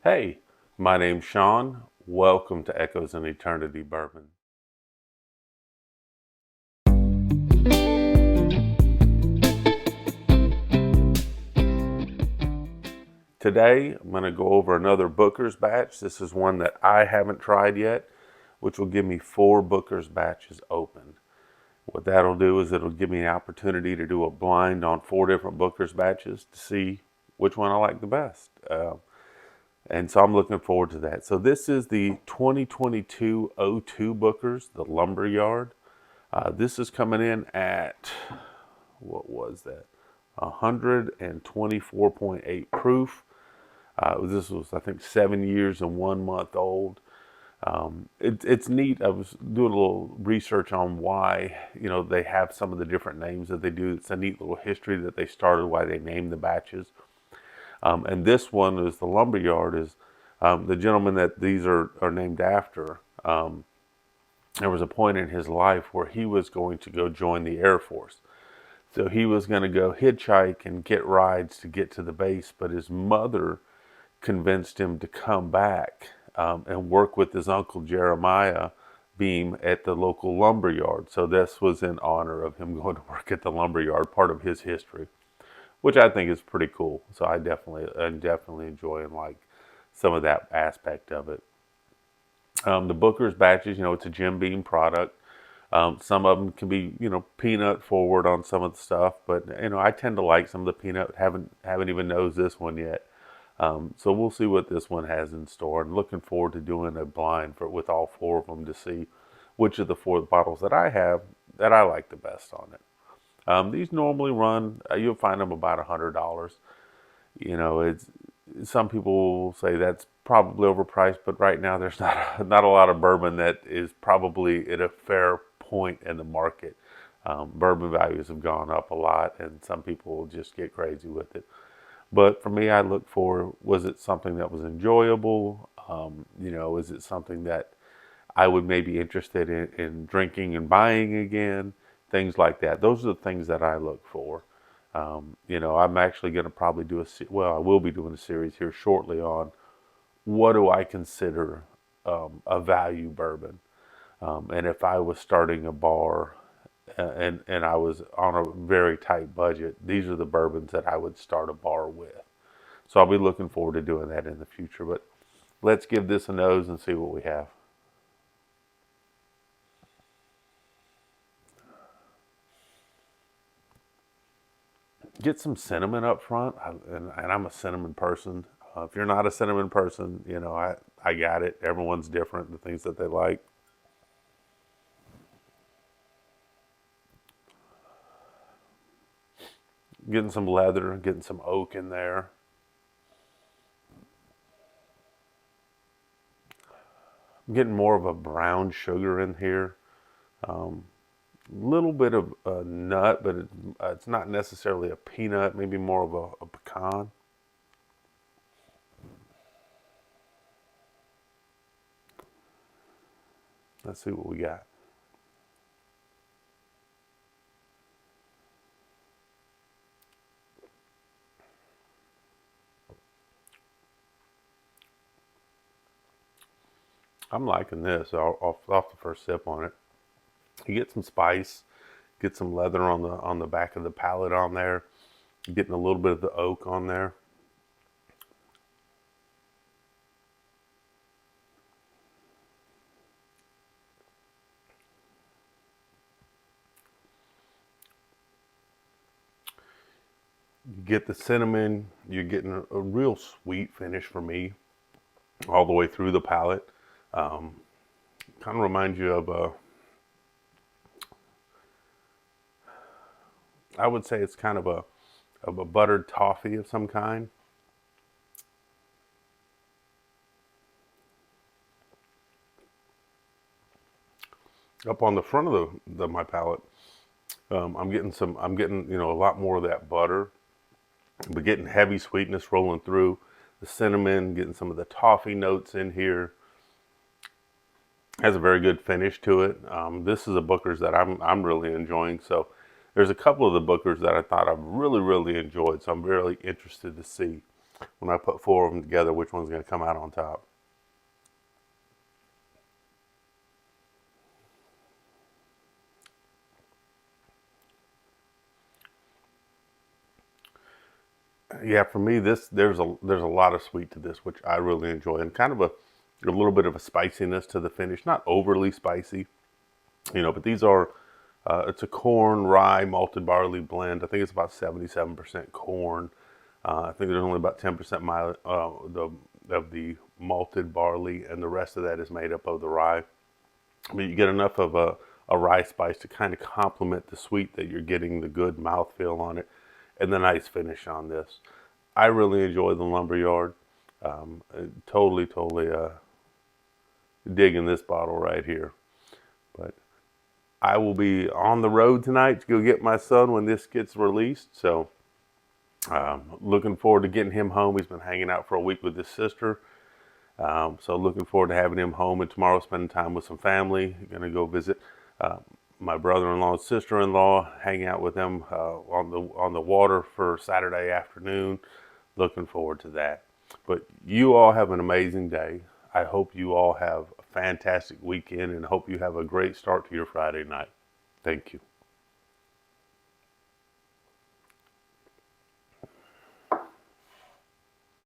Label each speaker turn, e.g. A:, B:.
A: Hey, my name's Sean. Welcome to Echoes in Eternity Bourbon. Today, I'm going to go over another Booker's batch. This is one that I haven't tried yet, which will give me 4 Booker's batches open. What that'll do is it'll give me an opportunity to do a blind on 4 different Booker's batches to see which one I like the best. And so I'm looking forward to that. So this is the 2022 02 Booker's, the Lumberyard. This is coming in at, what was that? 124.8 proof. This was, I think, 7 years and 1 month old. It's neat. I was doing a little research on why, they have some of the different names that they do. It's a neat little history that they started, why they named the batches. And this one is the Lumberyard, is the gentleman that these are named after. There was a point in his life where he was going to go join the Air Force. So he was going to go hitchhike and get rides to get to the base, but his mother convinced him to come back and work with his uncle Jeremiah Beam at the local lumber yard. So this was in honor of him going to work at the lumber yard, part of his history, which I think is pretty cool. So I definitely enjoy and like some of that aspect of it. The Booker's batches, it's a Jim Beam product. Some of them can be, peanut forward on some of the stuff, but I tend to like some of the peanut. Haven't even nosed this one yet. So we'll see what this one has in store. And looking forward to doing a blind with all 4 of them to see which of the 4 bottles that I have that I like the best on it. These normally run, you'll find them about $100. It's some people will say that's probably overpriced, but right now there's not a lot of bourbon that is probably at a fair point in the market. Bourbon values have gone up a lot, and some people will just get crazy with it. But for me, I look for, was it something that was enjoyable? Is it something that I would maybe interested in drinking and buying again? Things like that. Those are the things that I look for. I'm actually going to probably I will be doing a series here shortly on what do I consider a value bourbon. And if I was starting a bar and I was on a very tight budget, these are the bourbons that I would start a bar with. So I'll be looking forward to doing that in the future. But let's give this a nose and see what we have. Get some cinnamon up front, and I'm a cinnamon person. If you're not a cinnamon person, I got it. Everyone's different, the things that they like. Getting some leather, getting some oak in there. I'm getting more of a brown sugar in here. Little bit of a nut, but it's not necessarily a peanut, maybe more of a pecan. Let's see what we got. I'm liking this off the first sip on it. You get some spice, get some leather on the back of the palate on there, getting a little bit of the oak on there. You get the cinnamon, you're getting a real sweet finish for me all the way through the palate. Kind of reminds you of I would say it's kind of a buttered toffee of some kind. Up on the front of my palate, I'm getting a lot more of that butter, but getting heavy sweetness rolling through the cinnamon, getting some of the toffee notes in here. Has a very good finish to it. This is a Booker's that I'm really enjoying. So there's a couple of the Bookers that I thought I've really enjoyed. So I'm really interested to see. when I put four of them together, which one's going to come out on top. Yeah, for me, there's a lot of sweet to this, which I really enjoy, and kind of a little bit of a spiciness to the finish. Not overly spicy, but these are it's a corn rye malted barley blend. I think it's about 77% corn. I think there's only about 10% of the malted barley, and the rest of that is made up of the rye. I mean, you get enough of a rye spice to kind of complement the sweet that you're getting, the good mouthfeel on it, and the nice finish on this. I really enjoy the Lumberyard. Totally digging this bottle right here. But I will be on the road tonight to go get my son when this gets released. So looking forward to getting him home. He's been hanging out for a week with his sister. So looking forward to having him home, and tomorrow spending time with some family. Going to go visit uh, my brother-in-law and sister-in-law, hang out with them on the water for Saturday afternoon. Looking forward to that. But you all have an amazing day. I hope you all have a fantastic weekend, and hope you have a great start to your Friday night. Thank you.